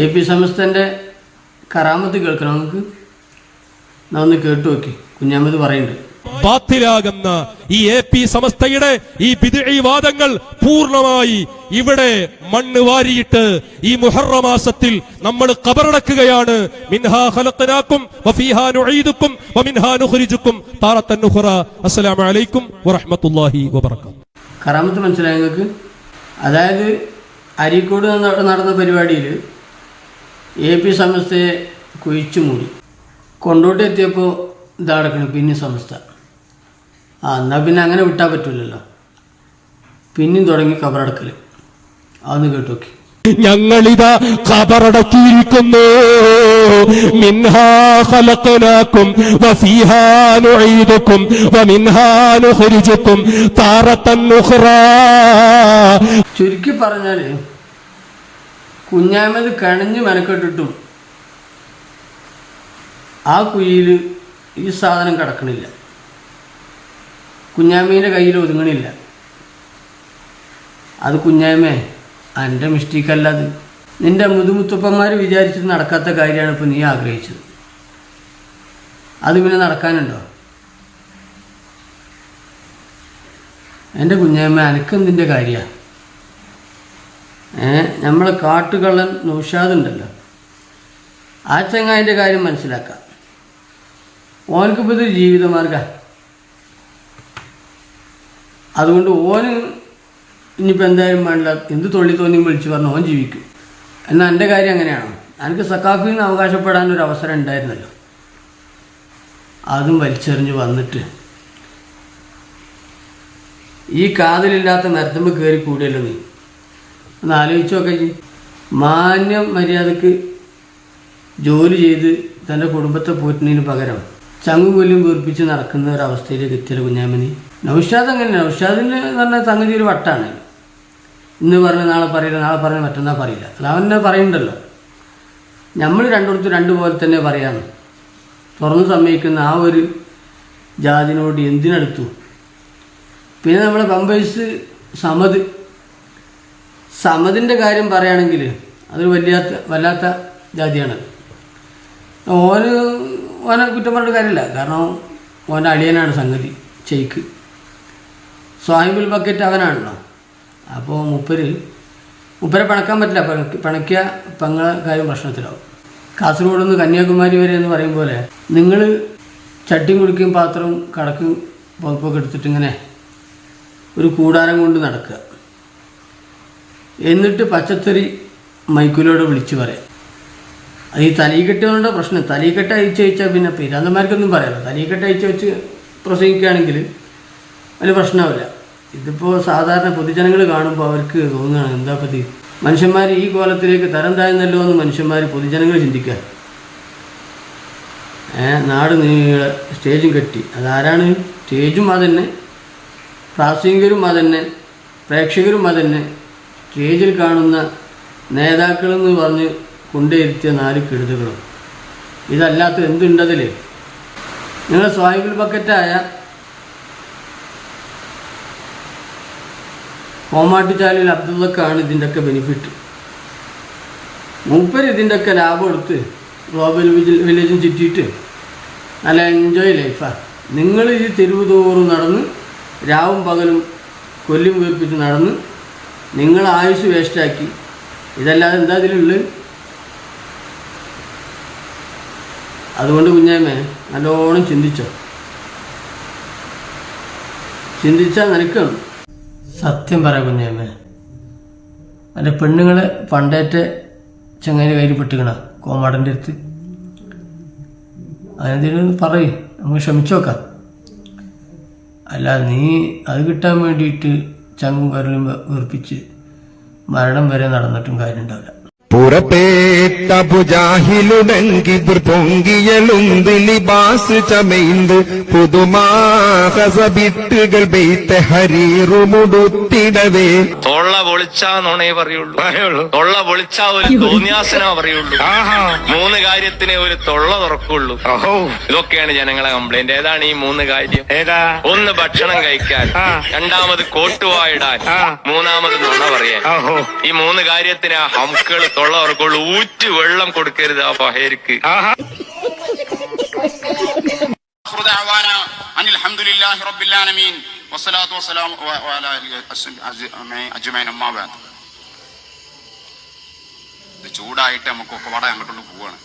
AP സമസ്തൻ്റെ കറാമത്ത് കേൾക്കണം നമുക്ക്. ഒന്ന് കേട്ടു നോക്കി. കുഞ്ഞാമത് പറയുന്നുണ്ട്, ബാത്തിലാകുന്ന ഈ AP സമസ്തയുടെ ഈ ബിദ്ഈ വാദങ്ങൾ പൂർണ്ണമായി ഇവിടെ മണ്ണ് വാരിയിട്ട് ഈ മുഹറം മാസത്തിൽ നമ്മൾ ഖബറടക്കുകയാണ്. മിൻഹാ ഖലഖനാകും വഫീഹാ നുഈദുകും വമിൻഹാ നുഖ്രിജുകും താറത്തൻ ഉഖറ. അസ്സലാമു അലൈക്കും വറഹ്മത്തുള്ളാഹി വബറകാതുഹു. കറാമത്ത് മനസ്സിലായി നിങ്ങൾക്ക്? അതായത് അരീക്കോട് നടന്ന പരിപാടിയിൽ AP സമസ്തയെ കുഴിച്ചു മൂടി. കൊണ്ടോട്ട് എത്തിയപ്പോൾ ഇതടക്കണം പിന്നെ സമസ്ത. എന്നാൽ പിന്നെ അങ്ങനെ വിട്ടാൽ പറ്റില്ലല്ലോ. പിന്നെയും തുടങ്ങി ഖബറടക്കൽ. അതൊന്ന് കേട്ടു നോക്കി. ഞങ്ങളിതാ ഖബറടക്കിയിരിക്കുന്നു. മിൻഹാ ഖലഖനാകും വഫീഹാ നുഈദുകും വമിൻഹാ നുഖ്രിജുകും താറത്തൻ ഉഖ്റ. ചുരുക്കി പറഞ്ഞാൽ കുഞ്ഞാമത് കണഞ്ഞ് മെനക്കെട്ടിട്ടും ആ കുഴിയിൽ ഈ സാധനം കിടക്കണില്ല. കുഞ്ഞാമ്മീൻ്റെ കയ്യിൽ ഒതുങ്ങണില്ല. അത് കുഞ്ഞാമ്മേ എൻ്റെ മിസ്റ്റേക്കല്ല. അത് നിൻ്റെ മുതുമുത്തപ്പന്മാർ വിചാരിച്ചിട്ട് നടക്കാത്ത കാര്യമാണ് ഇപ്പോൾ നീ ആഗ്രഹിച്ചത്. അത് പിന്നെ നടക്കാനുണ്ടോ? എൻ്റെ കുഞ്ഞാമ്മ അനക്കെന്തിൻ്റെ കാര്യമാണ്? നമ്മളെ കാട്ടുകള്ളൻ നൗഷാദ് ഉണ്ടല്ലോ, ആ ചങ്ങായിൻ്റെ കാര്യം മനസ്സിലാക്കാം. ഓനക്കിപ്പോൾ ഇതൊരു ജീവിതമാർഗ്ഗമാണ്. അതുകൊണ്ട് ഓന് ഇനിയിപ്പോൾ എന്തായാലും വേണ്ട, എന്ത് തൊള്ളി തോന്നിയും വിളിച്ച് പറഞ്ഞ് ഓൻ ജീവിക്കും. എന്നാൽ എൻ്റെ കാര്യം അങ്ങനെയാണോ? എനിക്ക് സക്കാഫിൽ നിന്ന് അവകാശപ്പെടാനൊരു അവസരം ഉണ്ടായിരുന്നല്ലോ, അതും വലിച്ചെറിഞ്ഞ് വന്നിട്ട് ഈ കാതിലില്ലാത്ത മരത്തുമ്പോൾ കയറി കൂടിയല്ലോ നീ. ഒന്ന് ആലോചിച്ച് നോക്കി. മാന്യം മര്യാദക്ക് ജോലി ചെയ്ത് തൻ്റെ കുടുംബത്തെ പോറ്റുന്നതിന് പകരം ചങ്ങും കൊല്ലും വീർപ്പിച്ച് നടക്കുന്ന ഒരവസ്ഥയിലേക്ക് എത്തിയ കുഞ്ഞാമനി. നൗഷാദ് അങ്ങനെയാണ്. നൗഷാദിന് പറഞ്ഞ സംഗതി ഒരു വട്ടാണ്. ഇന്ന് പറഞ്ഞ് നാളെ പറയില്ല, നാളെ പറഞ്ഞ് മറ്റന്നാൾ പറയില്ല. അത് അവനെ പറയുന്നുണ്ടല്ലോ. നമ്മൾ രണ്ടിടത്ത് രണ്ടുപോലെ തന്നെ പറയാമെന്ന് തുറന്ന് സമ്മതിക്കുന്ന ആ ഒരു ജാതിനോട് എന്തിനടുത്തു. പിന്നെ നമ്മളെ പമ്പേഴ്സ് സമദിൻ്റെ കാര്യം പറയുകയാണെങ്കിൽ അതൊരു വല്ലാത്ത ജാതിയാണ്. ഓനെ കുറ്റം പറഞ്ഞിട്ട് കാര്യമില്ല. കാരണം ഓൻ്റെ അളിയനാണ് സംഗതി. ചെയ്ക്ക് സ്വാഹിബുൽ ബക്കറ്റ് അവനാണല്ലോ. അപ്പോൾ മുപ്പരെ പിണക്കാൻ പറ്റില്ല. പിണക്കിയ പെങ്ങളെ കാര്യം പ്രശ്നത്തിലാവും. കാസർഗോഡ് നിന്ന് കന്യാകുമാരി വരെ എന്ന് പറയും പോലെ നിങ്ങൾ ചട്ടിയും കുടിക്കും പാത്രവും കടക്കും പുറപ്പൊക്കെ എടുത്തിട്ടിങ്ങനെ ഒരു കൂടാരം കൊണ്ട് നടക്കുക. എന്നിട്ട് പച്ചത്തറി മൈക്കിലോട് വിളിച്ച് പറയാം. അത് ഈ തലീക്കെട്ടുകളുടെ പ്രശ്നം. തലീക്കെട്ട് അയച്ചു വെച്ചാൽ പിന്നെ പിരാന്തന്മാർക്കൊന്നും പറയാമല്ലോ. തലീക്കെട്ട് അയച്ചു വെച്ച് പ്രസംഗിക്കുകയാണെങ്കിൽ അതിന് പ്രശ്നമില്ല. ഇതിപ്പോൾ സാധാരണ പൊതുജനങ്ങൾ കാണുമ്പോൾ അവർക്ക് തോന്നുകയാണ്, എന്താ പറ്റി മനുഷ്യന്മാർ ഈ കോലത്തിലേക്ക് തരം താഴ്ന്നല്ലോ എന്ന് മനുഷ്യന്മാർ പൊതുജനങ്ങൾ ചിന്തിക്കുക. നാട് നീളെ സ്റ്റേജും കെട്ടി. അതാരാണ്? സ്റ്റേജും അതന്നെ, പ്രാസംഗികരും അതന്നെ, പ്രേക്ഷകരും അതന്നെ, സ്റ്റേജിൽ കാണുന്ന നേതാക്കളെന്ന് പറഞ്ഞ് കൊണ്ടുവരുത്തിയ 4 കെടുതകളും. ഇതല്ലാത്ത എന്തുണ്ടതിൽ? നിങ്ങൾ സ്വാഹിബുൽ ബക്കറ്റായ കോമാട്ടിച്ചാലിൽ അബ്ദുള്ളക്കാണ് ഇതിൻ്റെയൊക്കെ ബെനിഫിറ്റ്. മൂപ്പർ ഇതിൻ്റെയൊക്കെ ലാഭം എടുത്ത് ഗ്ലോബൽ വില്ലേജും ചുറ്റിയിട്ട് നല്ല എൻജോയ് ലൈഫാണ്. നിങ്ങൾ ഈ തെരുവ് തോറും നടന്ന് രാവും പകലും കൊല്ലും വീർപ്പിച്ച് നടന്ന് നിങ്ങൾ ആയുസ് വേസ്റ്റാക്കി. ഇതല്ലാതെ എന്താ ഇതിലുള്ളത്? അതുകൊണ്ട് കുഞ്ഞാമ്മേ നല്ലോണം ചിന്തിച്ചാൽ നിനക്കും സത്യം പറയാം കുഞ്ഞാമ്മേ. എൻ്റെ പെണ്ണുങ്ങളെ പണ്ടേറ്റ ചങ്ങായിൻ്റെ കയ്യിൽ പെട്ടുകണ കോമാടൻ്റെ അടുത്ത്. അതെന്തെങ്കിലും പറയും, നമുക്ക് ക്ഷമിച്ചു നോക്കാം. അല്ല നീ അത് കിട്ടാൻ വേണ്ടിയിട്ട് ചങ്ങും കരലും വീർപ്പിച്ച് മരണം വരെ നടന്നിട്ടും കാര്യമുണ്ടാവില്ല. പുറത്തേറ്റ ബുജാഹിലുടങ്കി പൊങ്കിയലുന്ത് ലിബാസ് ചമൈന്ത് പുതുമാഹസബിട്ടുകൾ ബെയ്ത്ത് ഹരീറുമുടുത്തിടവേ. തൊള്ള പൊളിച്ചാ നുണേ പറയുള്ളൂ. തൊള്ള പൊളിച്ചാ ഒരു തോന്നിയാസന പറയുള്ളൂ. 3 കാര്യത്തിനെ ഒരു തൊള്ള തുറക്കുള്ളൂ. ഇതൊക്കെയാണ് ജനങ്ങളെ കംപ്ലൈന്റ്. ഏതാണ് ഈ 3 കാര്യം? 1 ഭക്ഷണം കഴിക്കാൻ, 2 കോട്ടുവായിടാൻ, 3 നുണ പറയാൻ. ഈ 3 കാര്യത്തിന് ആ ഹംക്കൾ തൊള്ള തുറക്കുള്ളൂ. ഊറ്റ് വെള്ളം കൊടുക്കരുത് ആ ഫഹേർക്ക്. അൽഹംദുലില്ലാഹി റബ്ബിൽ ആലമീൻ വസ്സലാത്തു വസ്സലാമു അലാ അജ്മഈൻ അമ്മാ ബഅദ്. ചൂടായിട്ട് നമുക്കൊക്കെ വട അങ്ങോട്ട് പോവാണ്.